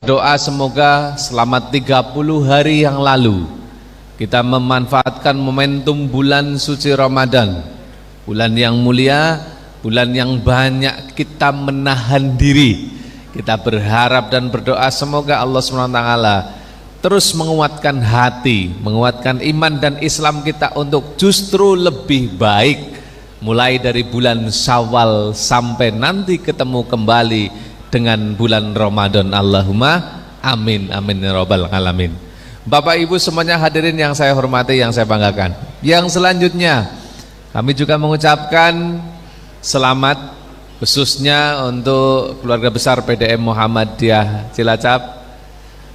Doa semoga selama 30 hari yang lalu kita memanfaatkan momentum bulan suci Ramadan, bulan yang mulia, bulan yang banyak kita menahan diri. Kita berharap dan berdoa semoga Allah SWT terus menguatkan hati, menguatkan iman dan Islam kita untuk justru lebih baik, mulai dari bulan Syawal sampai nanti ketemu kembali dengan bulan Ramadan. Allahumma amin amin ya rabbal alamin. Bapak Ibu semuanya hadirin yang saya hormati, yang saya banggakan, yang selanjutnya kami juga mengucapkan selamat khususnya untuk keluarga besar PDM Muhammadiyah Cilacap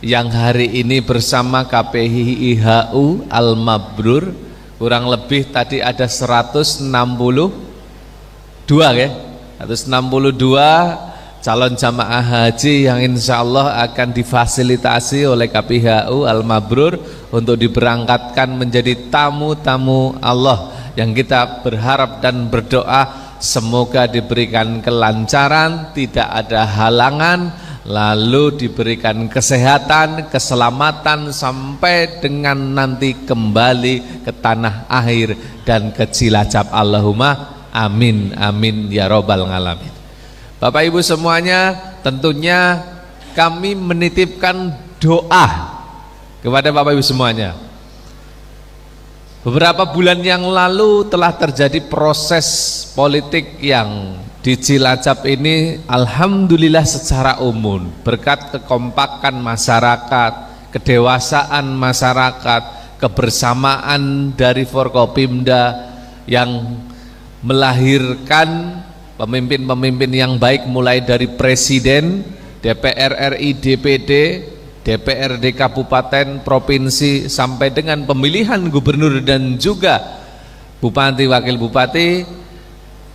yang hari ini bersama KPHI-HU Al-Mabrur. Kurang lebih tadi ada 162 ya, 162 calon jamaah haji yang insya Allah akan difasilitasi oleh KPHU Al-Mabrur untuk diberangkatkan menjadi tamu-tamu Allah, yang kita berharap dan berdoa semoga diberikan kelancaran, tidak ada halangan, lalu diberikan kesehatan, keselamatan sampai dengan nanti kembali ke tanah air dan ke Cilacap. Allahumma amin amin ya robbal alamin. Bapak Ibu semuanya, tentunya kami menitipkan doa kepada Bapak Ibu semuanya. Beberapa bulan yang lalu telah terjadi proses politik yang di Cilacap ini alhamdulillah secara umum berkat kekompakan masyarakat, kedewasaan masyarakat, kebersamaan dari Forkopimda yang melahirkan pemimpin-pemimpin yang baik, mulai dari Presiden, DPR RI, DPD, DPRD Kabupaten, Provinsi, sampai dengan pemilihan gubernur dan juga Bupati, Wakil Bupati.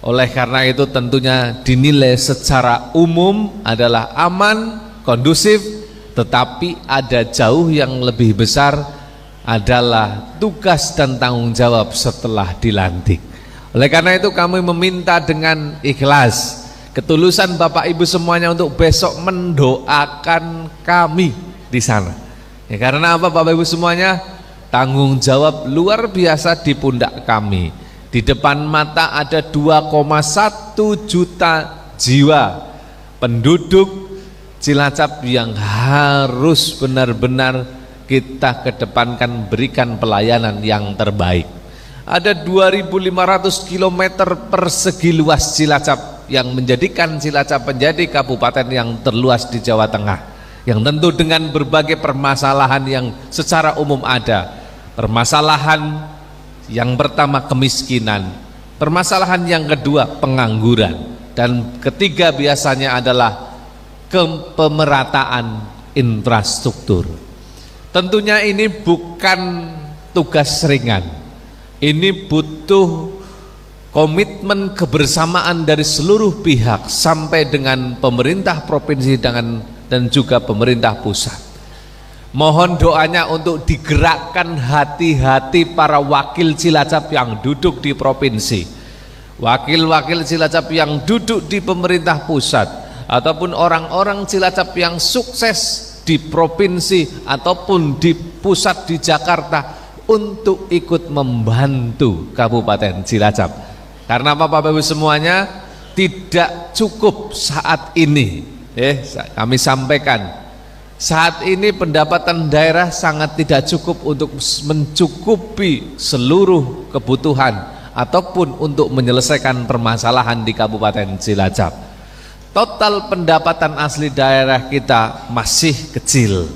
Oleh karena itu tentunya dinilai secara umum adalah aman, kondusif, tetapi ada jauh yang lebih besar adalah tugas dan tanggung jawab setelah dilantik. Oleh karena itu kami meminta dengan ikhlas, ketulusan Bapak Ibu semuanya untuk besok mendoakan kami di sana. Ya, karena apa Bapak Ibu semuanya? Tanggung jawab luar biasa di pundak kami. Di depan mata ada 2,1 juta jiwa penduduk Cilacap yang harus benar-benar kita kedepankan, berikan pelayanan yang terbaik. Ada 2.500 km persegi luas Cilacap yang menjadikan Cilacap menjadi kabupaten yang terluas di Jawa Tengah, yang tentu dengan berbagai permasalahan yang secara umum ada. Permasalahan yang pertama kemiskinan, permasalahan yang kedua pengangguran, dan ketiga biasanya adalah kepemerataan infrastruktur. Tentunya ini bukan tugas ringan. Ini butuh komitmen kebersamaan dari seluruh pihak sampai dengan pemerintah provinsi dan juga pemerintah pusat. Mohon doanya untuk digerakkan hati-hati para wakil Cilacap yang duduk di provinsi, wakil-wakil Cilacap yang duduk di pemerintah pusat, ataupun orang-orang Cilacap yang sukses di provinsi ataupun di pusat di Jakarta, untuk ikut membantu Kabupaten Cilacap. Karena apa Bapak Ibu semuanya, tidak cukup saat ini, kami sampaikan, saat ini pendapatan daerah sangat tidak cukup untuk mencukupi seluruh kebutuhan ataupun untuk menyelesaikan permasalahan di Kabupaten Cilacap. Total pendapatan asli daerah kita masih kecil,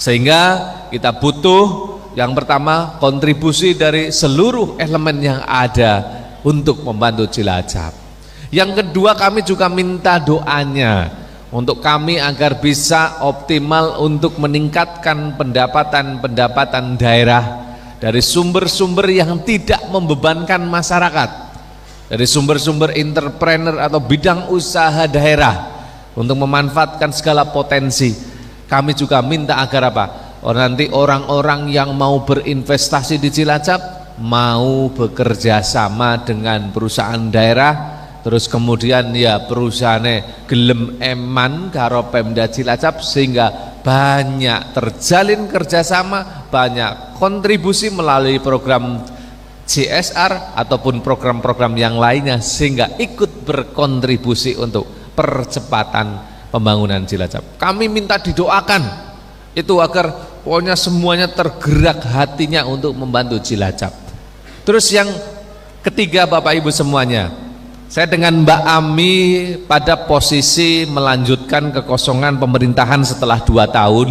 sehingga kita butuh yang pertama kontribusi dari seluruh elemen yang ada untuk membantu Cilacap. Yang kedua, kami juga minta doanya untuk kami agar bisa optimal untuk meningkatkan pendapatan daerah dari sumber-sumber yang tidak membebankan masyarakat, dari sumber-sumber entrepreneur atau bidang usaha daerah untuk memanfaatkan segala potensi. Kami juga minta agar apa? Nanti orang-orang yang mau berinvestasi di Cilacap mau bekerja sama dengan perusahaan daerah terus kemudian ya perusahaannya gelem eman karo Pemda Cilacap sehingga banyak terjalin kerjasama, banyak kontribusi melalui program CSR ataupun program-program yang lainnya sehingga ikut berkontribusi untuk percepatan pembangunan Cilacap. Kami minta didoakan itu agar pokoknya semuanya tergerak hatinya untuk membantu Cilacap. Terus yang ketiga Bapak Ibu semuanya, saya dengan Mbak Ami pada posisi melanjutkan kekosongan pemerintahan setelah 2 tahun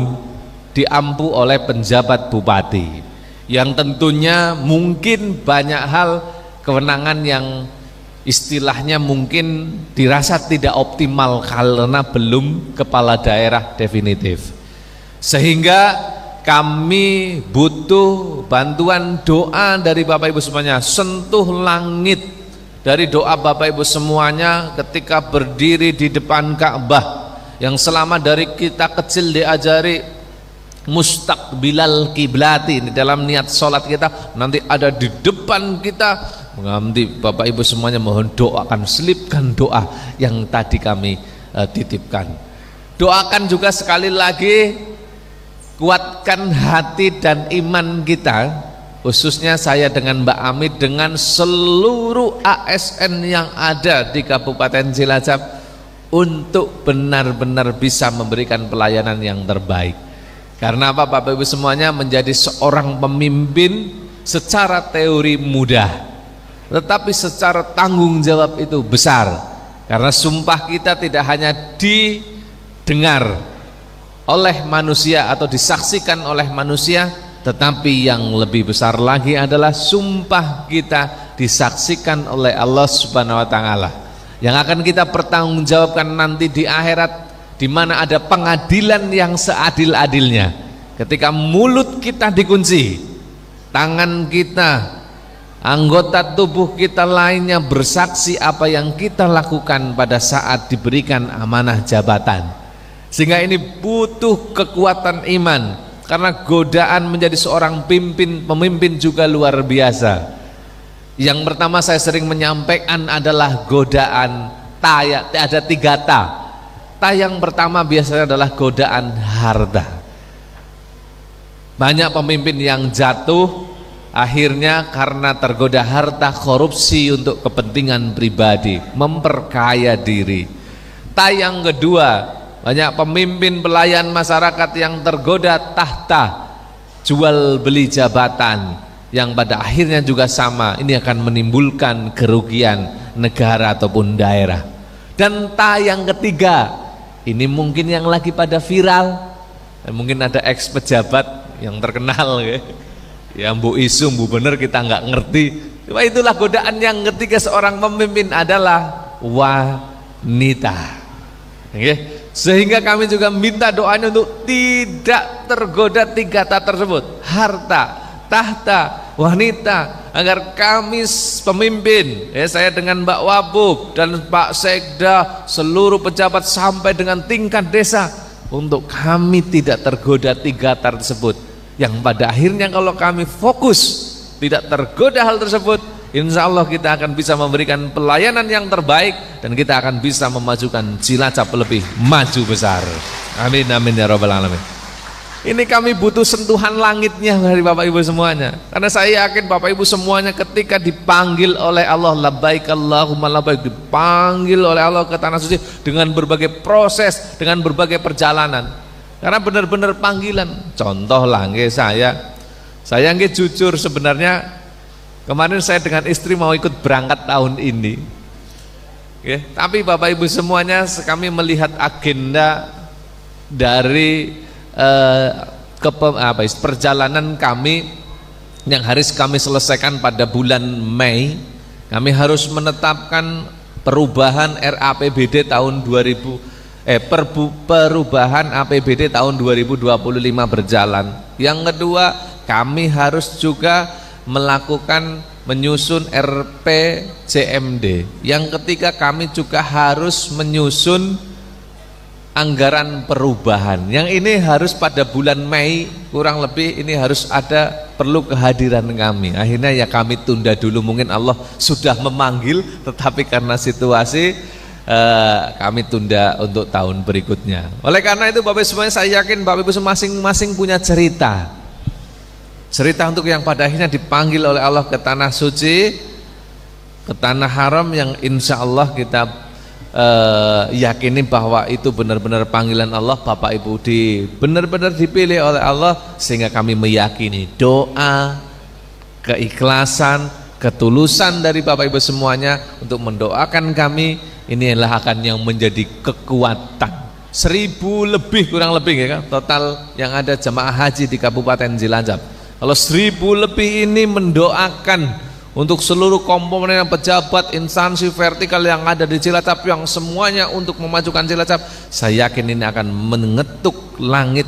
diampu oleh penjabat bupati yang tentunya mungkin banyak hal kewenangan yang istilahnya mungkin dirasa tidak optimal karena belum kepala daerah definitif, sehingga kami butuh bantuan doa dari Bapak Ibu semuanya. Sentuh langit dari doa Bapak Ibu semuanya ketika berdiri di depan Ka'bah yang selama dari kita kecil diajari mustaqbilal kiblati, dalam niat sholat kita nanti ada di depan kita. Nanti Bapak Ibu semuanya mohon doakan, selipkan doa yang tadi kami titipkan. Doakan juga sekali lagi, kuatkan hati dan iman kita, khususnya saya dengan Mbak Ami dengan seluruh ASN yang ada di Kabupaten Cilacap untuk benar-benar bisa memberikan pelayanan yang terbaik. Karena apa Bapak Ibu semuanya, menjadi seorang pemimpin secara teori mudah, tetapi secara tanggung jawab itu besar. Karena sumpah kita tidak hanya didengar oleh manusia atau disaksikan oleh manusia, tetapi yang lebih besar lagi adalah sumpah kita disaksikan oleh Allah Subhanahu wa taala, yang akan kita pertanggungjawabkan nanti di akhirat, di mana ada pengadilan yang seadil-adilnya. Ketika mulut kita dikunci, tangan kita, anggota tubuh kita lainnya bersaksi apa yang kita lakukan pada saat diberikan amanah jabatan. Sehingga ini butuh kekuatan iman, karena godaan menjadi seorang pemimpin juga luar biasa. Yang pertama saya sering menyampaikan adalah godaan ada 3 ta. Ta yang pertama biasanya adalah godaan harta. Banyak pemimpin yang jatuh akhirnya karena tergoda harta, korupsi untuk kepentingan pribadi, memperkaya diri. Ta yang kedua, banyak pemimpin pelayan masyarakat yang tergoda tahta, jual beli jabatan, yang pada akhirnya juga sama, ini akan menimbulkan kerugian negara ataupun daerah. Dan ta yang ketiga, ini mungkin yang lagi pada viral, mungkin ada ex pejabat yang terkenal ya Bu Isu, Bu bener kita nggak ngerti. Cuma itulah godaan yang ketiga seorang pemimpin adalah wanita. Sehingga kami juga minta doanya untuk tidak tergoda 3 ta tersebut, harta, tahta, wanita, agar kami pemimpin, saya dengan Mbak Wabub dan Pak Sekda, seluruh pejabat sampai dengan tingkat desa, untuk kami tidak tergoda 3 ta tersebut, yang pada akhirnya kalau kami fokus tidak tergoda hal tersebut, insya Allah kita akan bisa memberikan pelayanan yang terbaik dan kita akan bisa memajukan Cilacap lebih maju besar. Amin amin ya rabbal alamin. Ini kami butuh sentuhan langitnya dari Bapak Ibu semuanya, karena saya yakin Bapak Ibu semuanya ketika dipanggil oleh Allah, labbaik Allahumma labbaik, dipanggil oleh Allah ke tanah suci dengan berbagai proses, dengan berbagai perjalanan, karena benar-benar panggilan. Contoh lah saya nggih jujur, sebenarnya kemarin saya dengan istri mau ikut berangkat tahun ini, tapi Bapak Ibu semuanya kami melihat agenda dari perjalanan kami yang harus kami selesaikan pada bulan Mei. Kami harus menetapkan perubahan RAPBD tahun 2000 perubahan APBD tahun 2025 berjalan. Yang kedua, kami harus juga melakukan menyusun RPJMD. Yang ketiga, kami juga harus menyusun anggaran perubahan. Yang ini harus pada bulan Mei kurang lebih ini harus ada, perlu kehadiran kami. Akhirnya ya kami tunda dulu, mungkin Allah sudah memanggil tetapi karena situasi kami tunda untuk tahun berikutnya. Oleh karena itu Bapak Ibu semuanya, saya yakin Bapak Ibu masing-masing punya cerita untuk yang pada akhirnya dipanggil oleh Allah ke tanah suci, ke tanah haram yang insya Allah kita yakini bahwa itu benar-benar panggilan Allah. Bapak Ibu benar-benar dipilih oleh Allah, sehingga kami meyakini doa, keikhlasan, ketulusan dari Bapak Ibu semuanya untuk mendoakan kami, ini adalah akan yang menjadi kekuatan. 1000 lebih kurang lebih ya kan, total yang ada jamaah haji di Kabupaten Cilacap. Kalau 1000 lebih ini mendoakan untuk seluruh komponen pejabat, instansi vertikal yang ada di Cilacap, yang semuanya untuk memajukan Cilacap, saya yakin ini akan mengetuk langit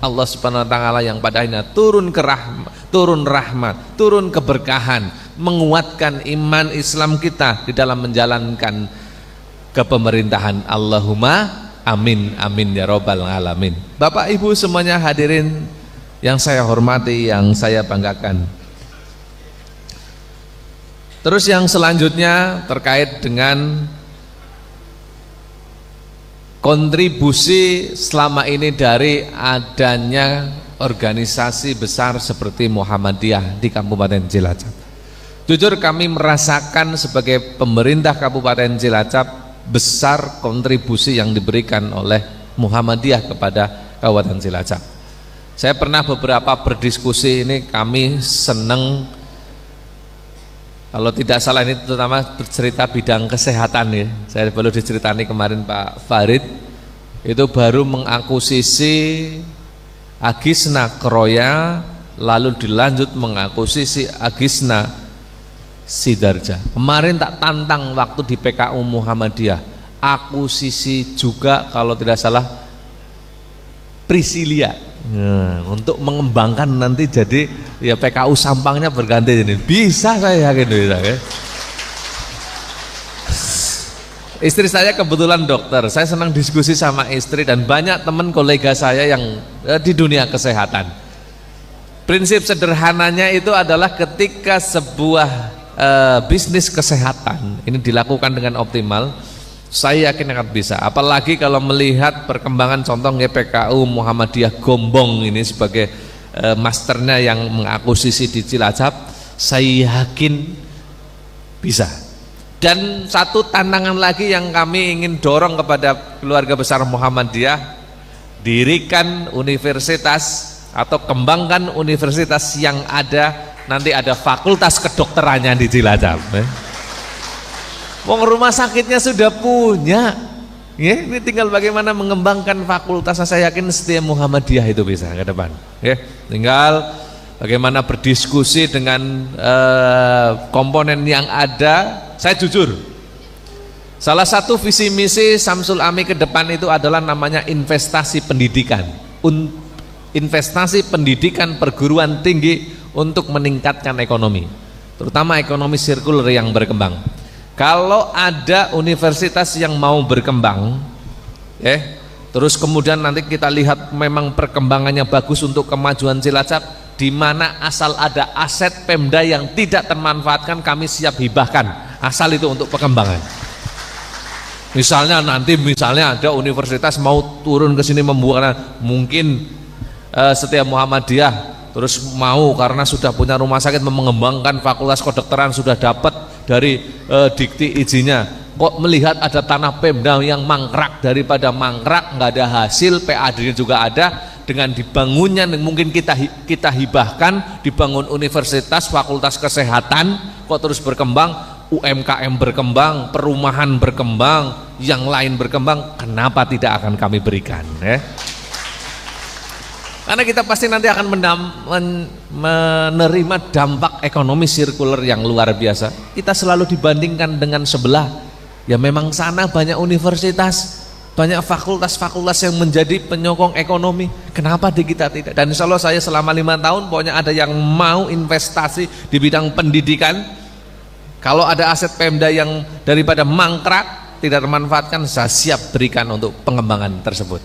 Allah Subhanahu wa taala yang pada akhirnya turun rahmat, turun keberkahan, menguatkan iman Islam kita di dalam menjalankan kepemerintahan. Allahumma amin amin ya robbal alamin. Bapak Ibu semuanya hadirin yang saya hormati, yang saya banggakan. Terus yang selanjutnya terkait dengan kontribusi selama ini dari adanya organisasi besar seperti Muhammadiyah di Kabupaten Cilacap. Jujur kami merasakan sebagai pemerintah Kabupaten Cilacap besar kontribusi yang diberikan oleh Muhammadiyah kepada Kabupaten Cilacap. Saya pernah beberapa berdiskusi ini, kami senang. Kalau tidak salah ini terutama bercerita bidang kesehatan ya. Saya baru diceritani kemarin Pak Farid, itu baru mengakuisisi Agisna Kroya, lalu dilanjut mengakuisisi Agisna Sidarja. Kemarin tak tantang waktu di PKU Muhammadiyah, akuisisi juga kalau tidak salah Prisilia. Nah, untuk mengembangkan nanti jadi ya PKU Sampangnya berganti ini. Bisa, saya yakin bisa ya. Istri saya kebetulan dokter, saya senang diskusi sama istri dan banyak teman kolega saya yang di dunia kesehatan. Prinsip sederhananya itu adalah ketika sebuah bisnis kesehatan ini dilakukan dengan optimal, saya yakin akan bisa. Apalagi kalau melihat perkembangan contohnya PKU Muhammadiyah Gombong ini sebagai masternya yang mengakuisisi di Cilacap, saya yakin bisa. Dan satu tantangan lagi yang kami ingin dorong kepada keluarga besar Muhammadiyah, dirikan universitas atau kembangkan universitas yang ada, nanti ada fakultas kedokterannya di Cilacap. Wong rumah sakitnya sudah punya, ya, ini tinggal bagaimana mengembangkan fakultas. Saya yakin setiap Muhammadiyah itu bisa ke depan. Ya, tinggal bagaimana berdiskusi dengan komponen yang ada. Saya jujur, salah satu visi misi Samsul Ami ke depan itu adalah namanya investasi pendidikan, investasi pendidikan perguruan tinggi untuk meningkatkan ekonomi, terutama ekonomi sirkuler yang berkembang. Kalau ada universitas yang mau berkembang, terus kemudian nanti kita lihat memang perkembangannya bagus untuk kemajuan Cilacap, di mana asal ada aset Pemda yang tidak termanfaatkan, kami siap hibahkan, asal itu untuk perkembangan. Misalnya nanti ada universitas mau turun ke sini membuat, mungkin setiap Muhammadiyah terus mau karena sudah punya rumah sakit mengembangkan fakultas kedokteran, sudah dapat dari dikti izinnya, kok melihat ada tanah Pemda yang mangkrak, daripada mangkrak nggak ada hasil, PAD-nya juga ada, dengan dibangunnya mungkin kita hibahkan, dibangun universitas, fakultas kesehatan, kok terus berkembang, UMKM berkembang, perumahan berkembang, yang lain berkembang, kenapa tidak akan kami berikan ya? Karena kita pasti nanti akan menerima dampak ekonomi sirkuler yang luar biasa. Kita selalu dibandingkan dengan sebelah, ya memang sana banyak universitas, banyak fakultas-fakultas yang menjadi penyokong ekonomi, kenapa di kita tidak? Dan insya Allah saya selama 5 tahun pokoknya ada yang mau investasi di bidang pendidikan. Kalau ada aset Pemda yang daripada mangkrak, tidak termanfaatkan, saya siap berikan untuk pengembangan tersebut.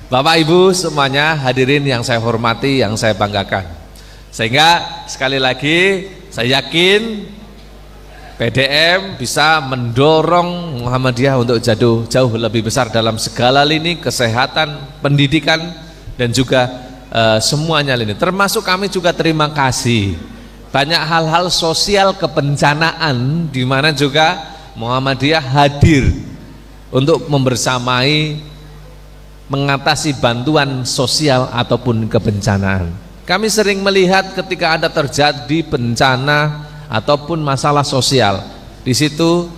Bapak Ibu semuanya hadirin yang saya hormati, yang saya banggakan. Sehingga sekali lagi saya yakin PDM bisa mendorong Muhammadiyah untuk jauh lebih besar dalam segala lini kesehatan, pendidikan, dan juga semuanya lini. Termasuk kami juga terima kasih banyak hal-hal sosial kebencanaan di mana juga Muhammadiyah hadir untuk membersamai mengatasi bantuan sosial ataupun kebencanaan. Kami sering melihat ketika ada terjadi bencana ataupun masalah sosial, di situ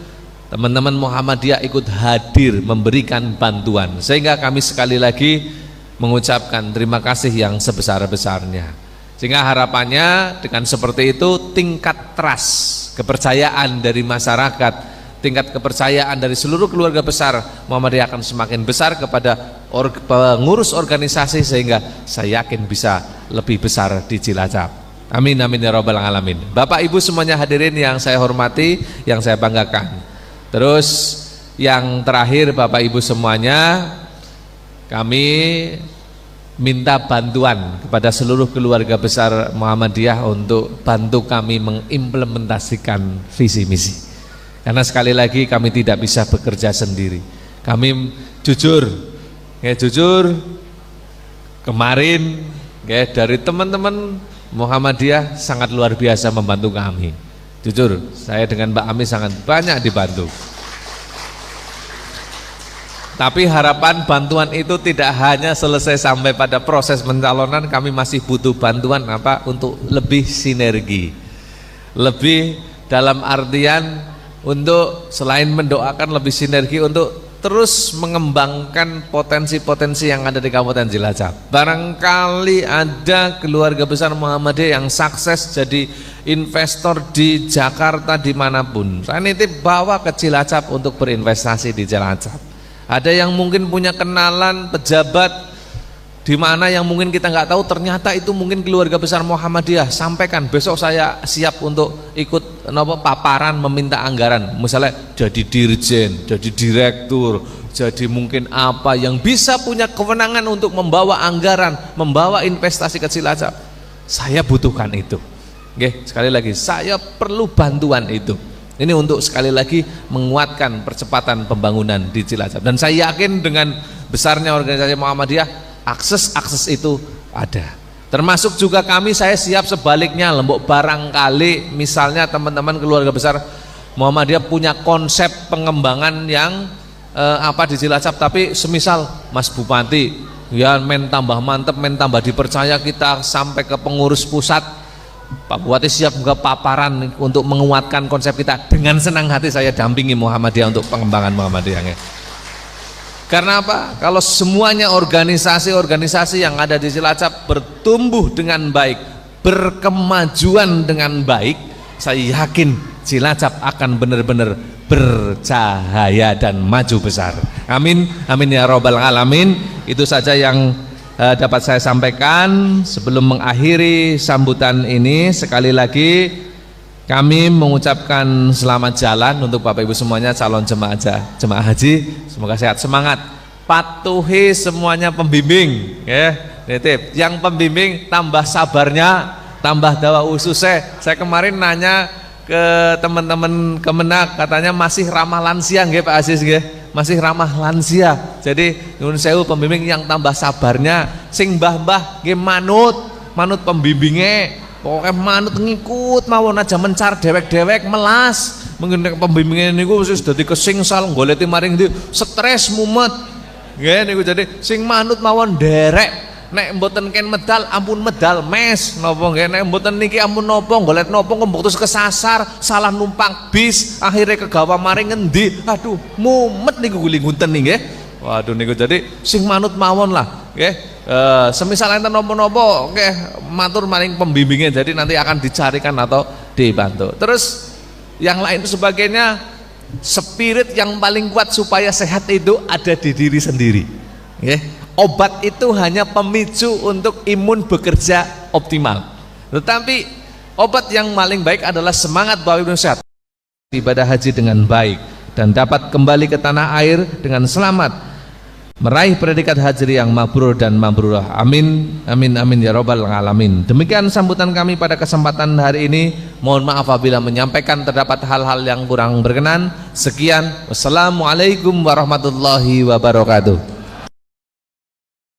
teman-teman Muhammadiyah ikut hadir memberikan bantuan, sehingga kami sekali lagi mengucapkan terima kasih yang sebesar-besarnya. Sehingga harapannya dengan seperti itu tingkat trust, kepercayaan dari masyarakat, tingkat kepercayaan dari seluruh keluarga besar Muhammadiyah akan semakin besar kepada pengurus organisasi, sehingga saya yakin bisa lebih besar di Cilacap. Amin amin ya rabbal alamin. Bapak Ibu semuanya hadirin yang saya hormati, yang saya banggakan. Terus yang terakhir Bapak Ibu semuanya, kami minta bantuan kepada seluruh keluarga besar Muhammadiyah untuk bantu kami mengimplementasikan visi misi. Karena sekali lagi kami tidak bisa bekerja sendiri. Kami jujur kemarin dari teman-teman Muhammadiyah sangat luar biasa membantu kami. Jujur, saya dengan Mbak Ami sangat banyak dibantu. Tapi harapan bantuan itu tidak hanya selesai sampai pada proses pencalonan, kami masih butuh bantuan untuk lebih sinergi. Lebih dalam artian untuk selain mendoakan, lebih sinergi untuk terus mengembangkan potensi-potensi yang ada di Kabupaten Cilacap. Barangkali ada keluarga besar Muhammadiyah yang sukses jadi investor di Jakarta dimanapun, saya nitip bawa ke Cilacap untuk berinvestasi di Cilacap. Ada yang mungkin punya kenalan pejabat di mana yang mungkin kita nggak tahu, ternyata itu mungkin keluarga besar Muhammadiyah. Sampaikan, besok saya siap untuk ikut paparan meminta anggaran, misalnya jadi dirjen, jadi direktur, jadi mungkin apa yang bisa punya kewenangan untuk membawa anggaran, membawa investasi ke Cilacap. Saya butuhkan itu. Oke, sekali lagi saya perlu bantuan itu. Ini untuk sekali lagi menguatkan percepatan pembangunan di Cilacap. Dan saya yakin dengan besarnya organisasi Muhammadiyah, akses itu ada. Termasuk juga kami, saya siap sebaliknya, lembok barangkali misalnya teman-teman keluarga besar Muhammadiyah punya konsep pengembangan yang di Cilacap, tapi semisal Mas Bupati ya men tambah mantep, men tambah dipercaya, kita sampai ke pengurus pusat, Pak Bupati siap ke paparan untuk menguatkan konsep kita, dengan senang hati saya dampingi Muhammadiyah untuk pengembangan Muhammadiyahnya. Karena apa? Kalau semuanya organisasi-organisasi yang ada di Cilacap bertumbuh dengan baik, berkemajuan dengan baik, saya yakin Cilacap akan benar-benar bercahaya dan maju besar. Amin, amin ya robbal alamin. Itu saja yang dapat saya sampaikan. Sebelum mengakhiri sambutan ini, sekali lagi kami mengucapkan selamat jalan untuk Bapak Ibu semuanya calon jemaah haji. Semoga sehat, semangat, patuhi semuanya pembimbing ya. Nitip yang pembimbing tambah sabarnya, tambah dawa ususnya. Saya kemarin nanya ke teman-teman Kemenak, katanya masih ramah lansia nggih Pak Aziz nggih, masih ramah lansia. Jadi nyuwun sewu pembimbing yang tambah sabarnya, sing mbah-mbah nggih manut pembimbingnya. Pokoknya manut ngikut mawon aja, mencar dewek-dewek melas. Mungkin pembimbingan niku wis dadi kesingsal goleti maring ndi stres mumet. Nggih niku, jadi sing manut mawon derek. Nek mboten ken medal ampun medal mes napa nggih, nek mboten niki ampun napa golek napa kembutus kesasar, salah numpang bis, akhirnya kegawa maring ngendi. Aduh, mumet niku guling-gunten nggih. Waduh niku, jadi sing manut mawon lah nggih. Semisal enten nopo-nopo matur maring pembimbingnya, jadi nanti akan dicarikan atau dibantu. Terus yang lain sebagainya, spirit yang paling kuat supaya sehat itu ada di diri sendiri. Obat itu hanya pemicu untuk imun bekerja optimal, tetapi obat yang paling baik adalah semangat bahwa Ibu sehat, ibadah haji dengan baik, dan dapat kembali ke tanah air dengan selamat, meraih predikat haji yang mabrur dan mabrurah. Amin, amin, amin ya robbal alamin. Demikian sambutan kami pada kesempatan hari ini. Mohon maaf apabila menyampaikan terdapat hal-hal yang kurang berkenan. Sekian, wassalamualaikum warahmatullahi wabarakatuh.